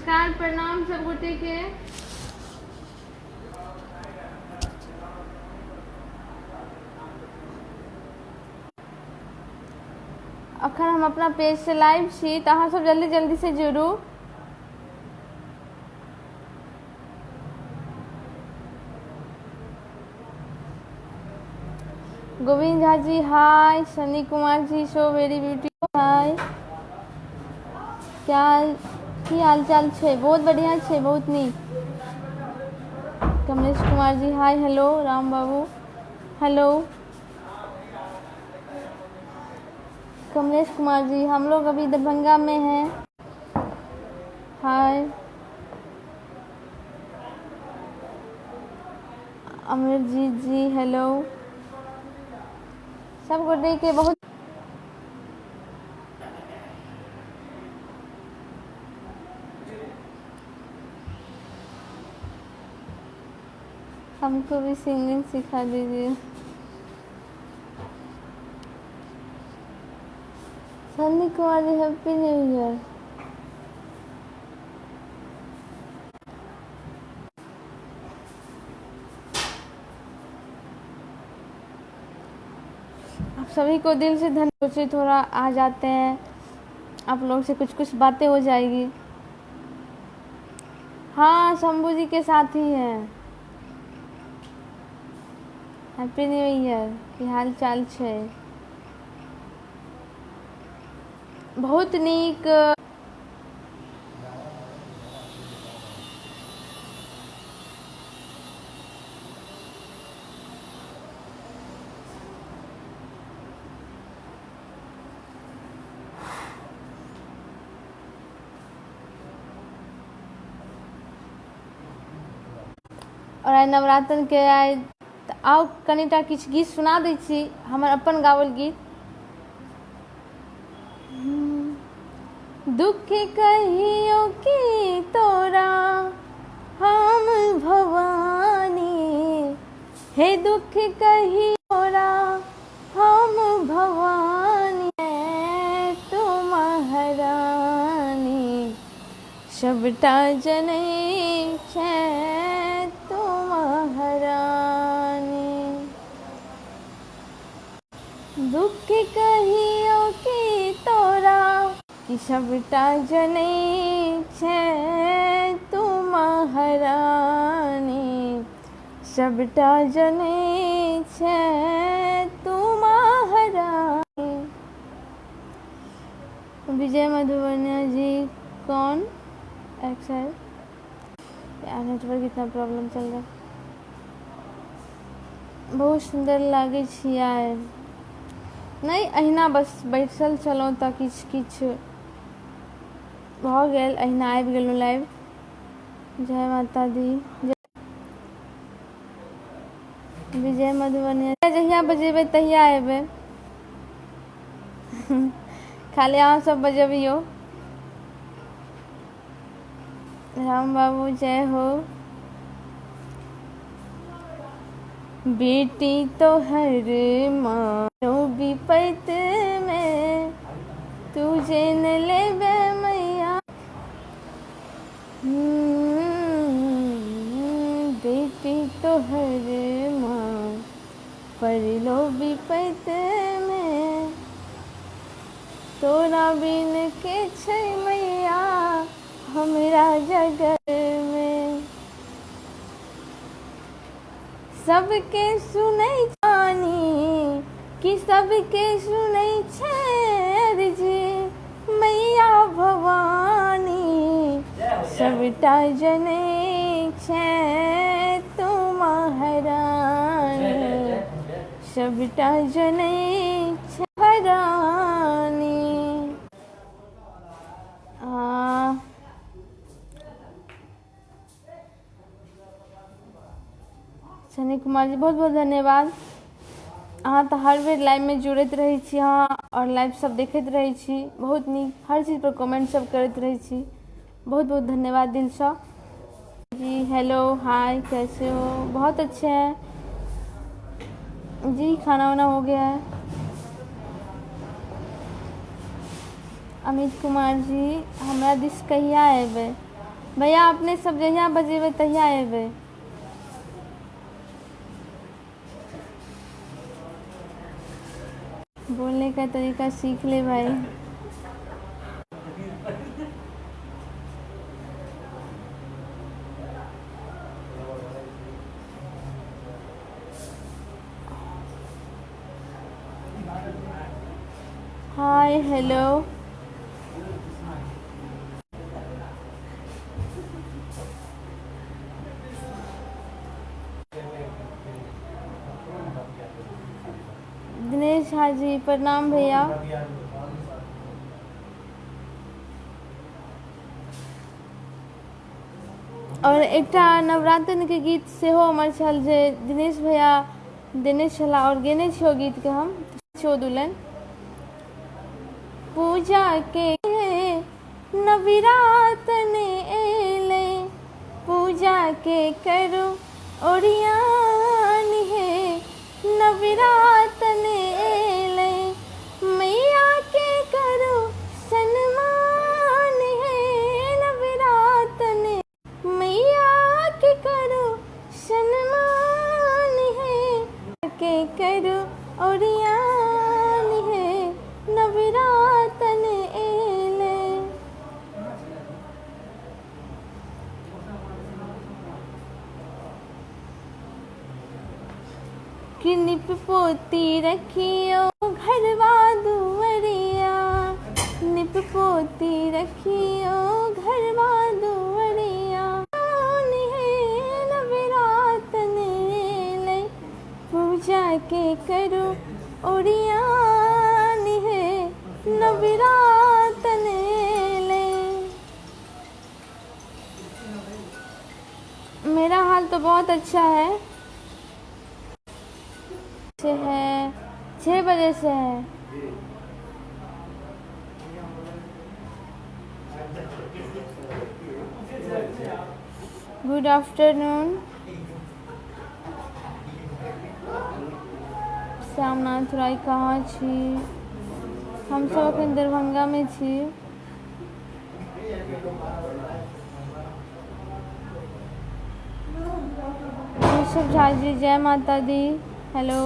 नमस्कार प्रणाम सब गोटे के। अखन हम अपना पेज से लाइव छी तो अहाँ सब जल्दी जल्दी से जुड़ू। गोविंद झा जी हाय, Sunny Kumar ji so very beautiful हाय। क्या की हाल चाल छे? बहुत बढ़िया छे, बहुत नीक। कमलेश कुमार जी हाय, हेलो। राम बाबू हेलो। कमलेश कुमार जी हम लोग अभी दरभंगा में हैं। हाय। अमरजीत जी हेलो। सब गोटे के बहुत हमको भी सिंगिंग सिखा दीजिए। Sunny Kumar ji happy new year. आप सभी को दिल से धन्यवाद। सोचे थोड़ा आ जाते हैं, आप लोग से कुछ कुछ बातें हो जाएगी। हाँ शंभू जी के साथ ही हैं। Happy new year. की हाल चाल छे? बहुत नीक। और आइ नवरात्र के आइ आउ कनिटा किछु गीत सुना दै छी, हमर अपन गावल गीत। दुख कहियो की तोरा हम भवानी, हे दुख कहियो तोरा हम भवानी, तू महारानी सबटा जनै छै तू महारानी। दुख कहियो की तोरा कि सबटा जनै छै तू महारानी, सबटा जनै छै तू महारानी। विजय मधुबनिया जी कौन एक्सर? यार नेटवर्क इतना प्रॉब्लम चल रहा है। बहुत सुंदर लागे छियै। नहीं अहिना बस बैठल छलहुँ तऽ किछु किछु भऽ गेल, अहिना आबि गेलहुँ लाइव। जय माता दी। विजय मधुबनिया जहिया बजेबै तहिया एबै। खाली अहाँ सब बजबियौ। राम बाबू जय हो। बेटी तो हर मानो विपत में तुझे न लेबे मैया। बेटी तो हर माँ परलो विपत में, तोरा बिन के छै मैया हमरा जगत में। सबके सुनै जानी कि सबके सुनै छै जी मैया भवानी, सबटा जनै छै तू महारानी, सबटा जनै छै महारानी। सनी कुमार जी बहुत बहुत धन्यवाद। अहाँ तऽ हर बेर लाइव में जुड़ैत रहै छी अहाँ, और लाइव सब देखैत रहै छी। बहुत नीक, हर चीज पर कमेंट सब करैत रहै छी। बहुत बहुत धन्यवाद दिल से जी। हेलो हाय कैसे हो? बहुत अच्छे हैं जी। खाना वाना हो गया है। अमित कुमार जी हमरा दिस कहिया एबै? भैया अपने सब जहिया बजेबै तहिया अयबै। बोलने का तरीका सीख ले भाई। Hi hello. दिनेश झा जी प्रणाम भैया। और एकटा नवरात्र के गीत सेहो हमर छल जे दिनेश भैया देने छला और गेने छियो गीत के हम छो दुल्हन। पूजा के नवरातन एले पूजा के करो ओरियान है नवरातन एले मैया के करो सन्मान है नवरातन मैया के करो सन्मान है के करो ओरियान है नवरातन एले। कि निप पोती रखियो घरवा दुवरिया निप पोती रखियो घरवा दुवरिया नवरातन एले पूजा के करो ओरियान है नवरातन एले। मेरा हाल तो बहुत अच्छा है 6 बजे से है। गुड आफ्टरनून श्यामनाथ राय कहाँ छी? हम सब अखन दरभंगा में छी। ऋषभ झा जी जय माता दी। हेलो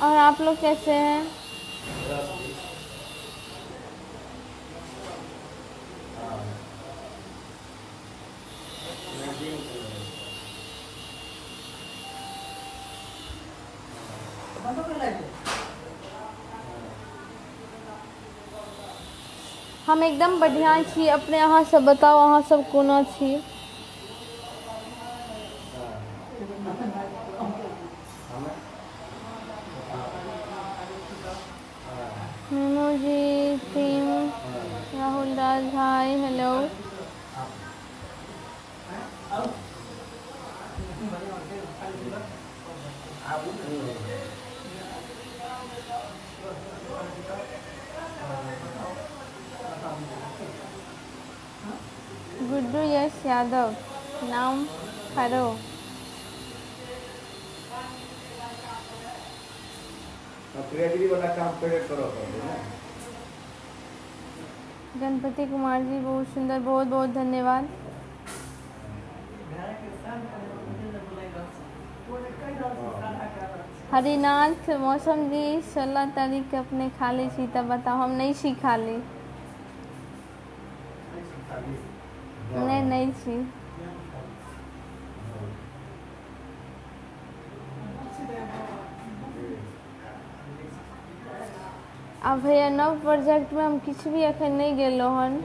और आप लोग कैसे हैं? हम एकदम बढ़िया छी। अपने अहाँ सब बताओ अहाँ सब कोना छी? मीनू जी team Rahul Raj hi hello. Guddu यश यादव नाम खरो। गणपति कुमार जी बहुत सुंदर बहुत बहुत धन्यवाद। हरिनाथ मौसम जी 16 तारीख के अपने खा ली छी तब बताओ। हम नहीं छी खा ली नहीं छी। अब भैया नव प्रोजेक्ट में हम किछु भी अखन नहीं गेलो हन।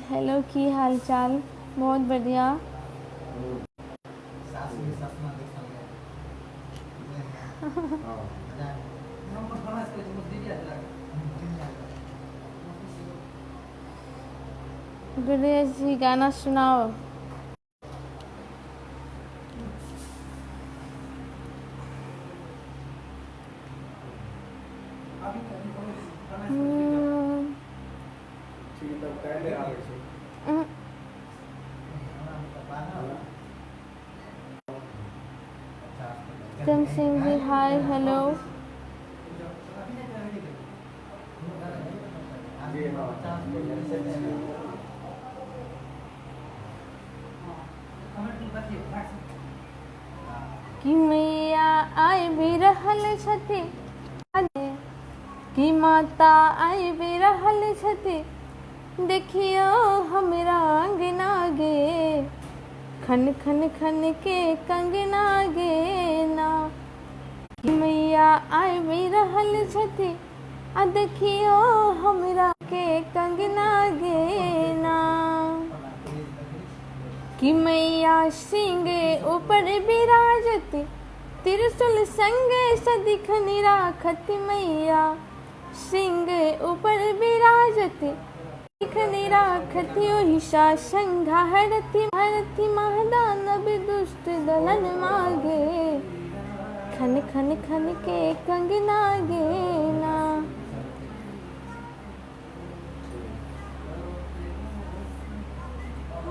हेलो की हाल चाल? बहुत बढ़िया। गणेश जी गाना सुनाओ। उहुं। Prem Singh ji hi hello. कि मैया आइ भी रहल छथि, कि माता आइ भी रहल छथि, देखियो हमरा अंगना गे, खन खन खन के कंगना गे ना। कि मैया आइ भी रहल छथि, आ देखियो हमरा के कंगना गे ना। कि मैया सिंह ऊपर विराजती, त्रिशूल संगे सदिखन राखती। मैया सिंह ऊपर विराजती, सदिखन राखती। ओहि सा संघारती हरती, महदानव दुष्ट दलन मागे, खन खन खन के कंगना गे ना।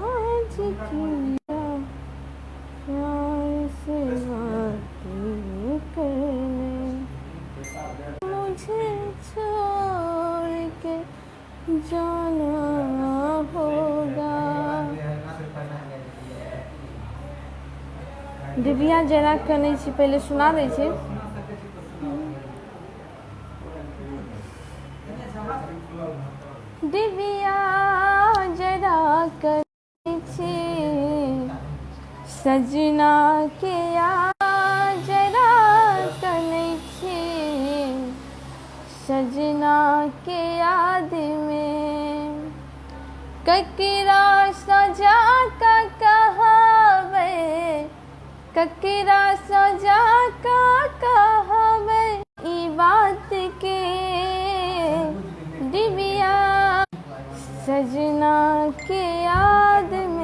आज की प्यार से बातें करने, मुझे छोड़ के जाना होगा। डिबिया जरा कने छी, पहले सुना दै छी। डिबिया जरा कने छी, सजना के जरा कने छी, सजना के याद में ककरा सजा का कहबै, ककरा सजा का कहबै ई बात के। डिबिया सजना के याद में।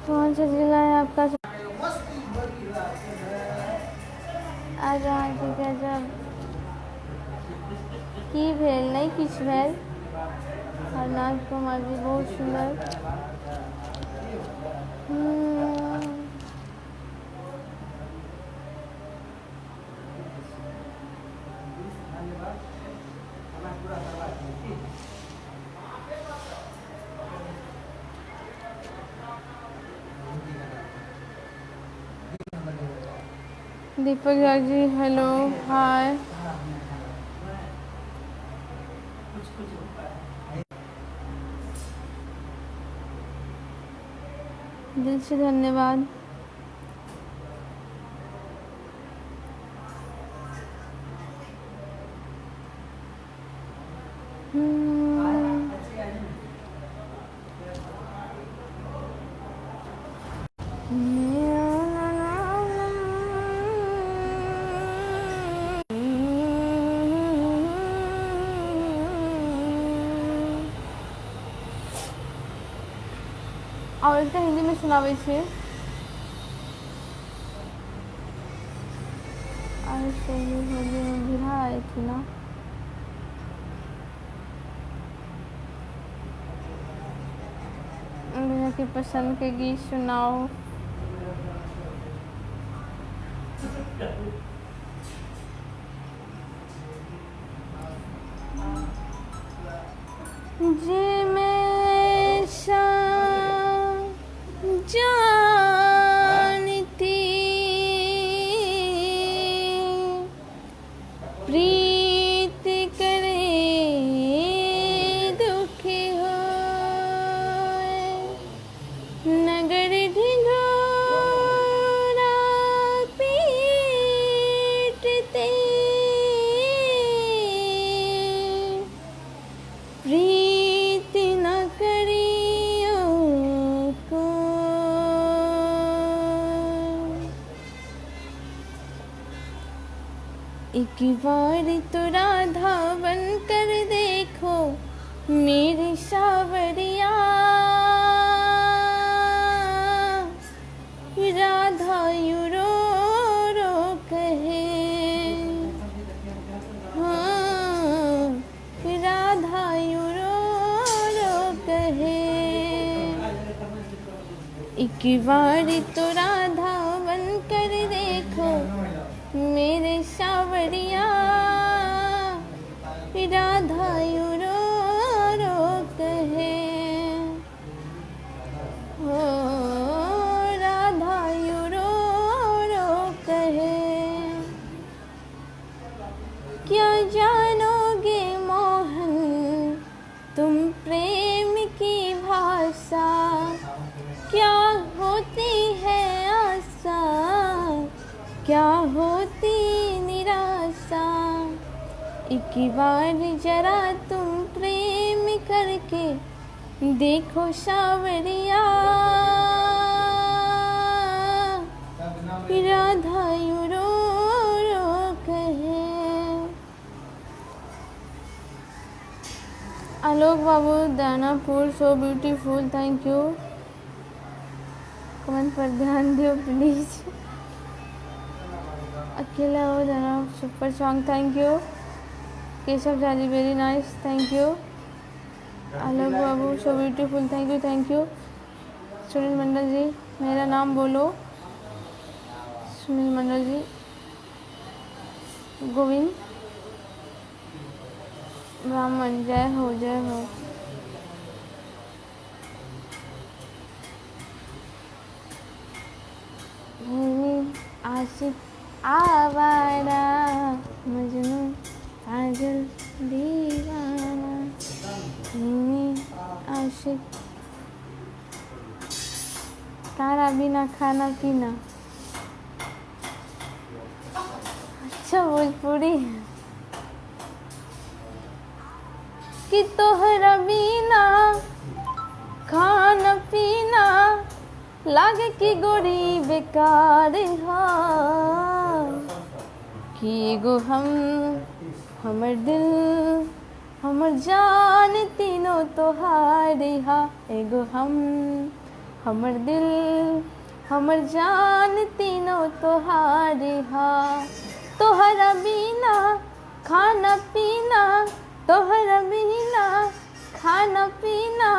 कौन सा जिला है आपका? आजाद गजब की भेल नहीं किछ भेल। हरनाथ कुमार जी बहुत सुंदर। Deepak Jha ji hello hi. दिल से धन्यवाद। और इसका हिंदी में सुनावे छे। और सही होली में बिरहा आई थी ना। भैया की पसंद के गीत सुनाओ। जे मैं जानती प्रीत करे दुखी हो, नगर ढिढोरा पीटते प्रीत न करियो को। एक बार तो राधा बन कर देखो मेरी सावरिया, राधा यू रो रो कहे, हाँ राधा यू रो रो कहे। एक बार तो राधा बन कर देखो मेरे सावरिया, राधा यू रो रो कहे, हो राधा यू रो रो कहे। क्या जानोगे मोहन तुम प्रेम की भाषा, क्या होती है आशा, क्या होती निराशा। एक बार जरा तुम प्रेम करके देखो सावरिया, राधा यू रो रो कहे। आलोक बाबू Danapur, so beautiful, thank you. Comment पर ध्यान दो प्लीज। अकेला हो जाना super song, thank you. Keshav Jaji very nice, thank you. Alok बाबू so beautiful, thank you thank you. Sunil Mandal ji मेरा नाम बोलो, सुनील मंडल जी। गोविंद ब्राह्मण जय हो जय हो। आशिक आवारा मजनू पागल दीवाना, आशिक तारा बिना खाना पीना। अच्छा भोजपुरी कि तोहरा बिना खाना पीना लागे कि गोरी बेकार हा, कि एगो हम हमर दिल हमर जान तीनों तोहारी हा। एगो हम हमर दिल हमर जान तीनों तोहारी हा। तोहरा बिना खाना पीना, तोहरा बिना खाना पीना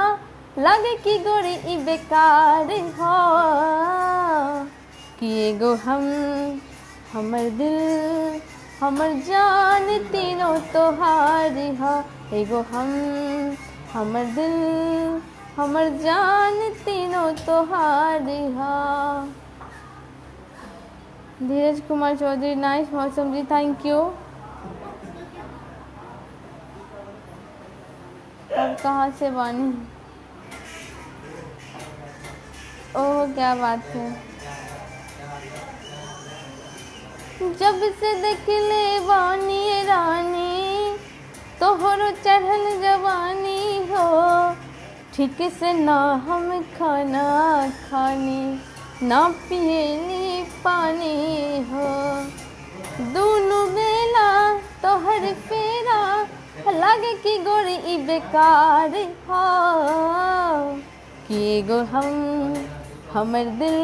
लगे कि गोरी ई बेकार हो, कि एगो हम हमर दिल हमर जान तीनों तोहारी हो। एगो हम हमर दिल हमर जान तीनों तोहारी हो। धीरज कुमार चौधरी नाइस मौसम जी, थैंक यू। अब कहाँ से बानी, ओह क्या बात है। जब से देख ले बानी रानी तोहरो चढ़ल जवानी हो, ठीक से ना हम खाना खानी ना पियली पानी हो। दोनों बेला तोहर फेरा लगे कि गोरी ई बेकार हो, कि एगो हम हमर दिल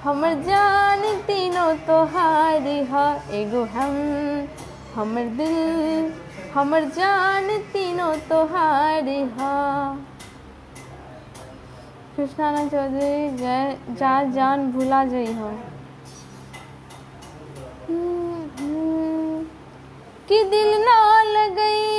हमर जान तीनों तोहारी हा। एगो हम हमर दिल हमर जान तीनों तोहारी हा। कृष्णानंद चौधरी जय जा जान भूला जई हो, कि दिल ना लगई